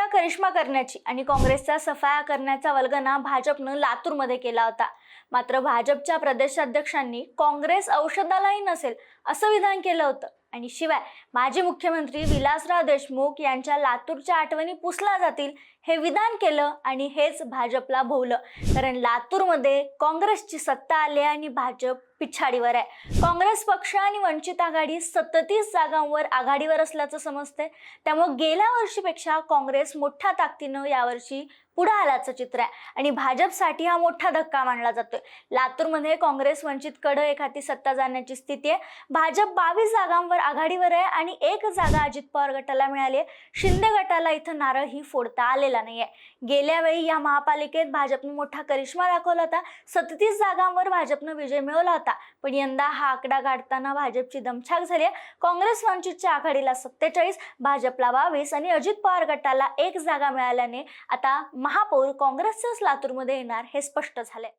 मोठा करिश्मा करण्याची आणि काँग्रेसचा सफाया करण्याचा वल्गना भाजपनं लातूरमध्ये केला होता। मात्र भाजपच्या प्रदेशाध्यक्षांनी काँग्रेस औषधालाही नसेल असं विधान केलं होतं आणि शिवाय माजी मुख्यमंत्री विलासराव देशमुख यांच्या लातूरच्या आठवणी पुसल्या जातील हे विधान केलं आणि हेच भाजपला भोवलं। कारण लातूरमध्ये काँग्रेसची सत्ता आली आणि भाजप पिछाडीवर आहे। काँग्रेस पक्ष आणि वंचित आघाडी 37 जागांवर आघाडीवर असल्याचं समजते। त्यामुळे गेल्या वर्षीपेक्षा काँग्रेस मोठ्या ताकदीनं यावर्षी पुढे आल्याचं चित्र आहे आणि भाजपसाठी हा मोठा धक्का मानला जातोय। लातूरमध्ये काँग्रेस वंचितकडे एखादी सत्ता जाण्याची स्थिती आहे। भाजप 22 जागांवर आघाडीवर आहे आणि एक जागा अजित पवार गटाला मिळाली आहे। शिंदे गटाला इथं नारळही फोडता आलेला नाहीये। गेल्या वेळी या महापालिकेत भाजपने मोठा करिश्मा दाखवला होता। 37 जागांवर भाजपने विजय मिळवला होता, पण यंदा हा आकडा गाठताना भाजपची दमछाक झाली आहे। काँग्रेस वंचितच्या आघाडीला 47, भाजपला 22 आणि अजित पवार गटाला 1 जागा मिळाल्याने आता महापौर काँग्रेसच्याच लातूरमध्ये येणार हे स्पष्ट झाले।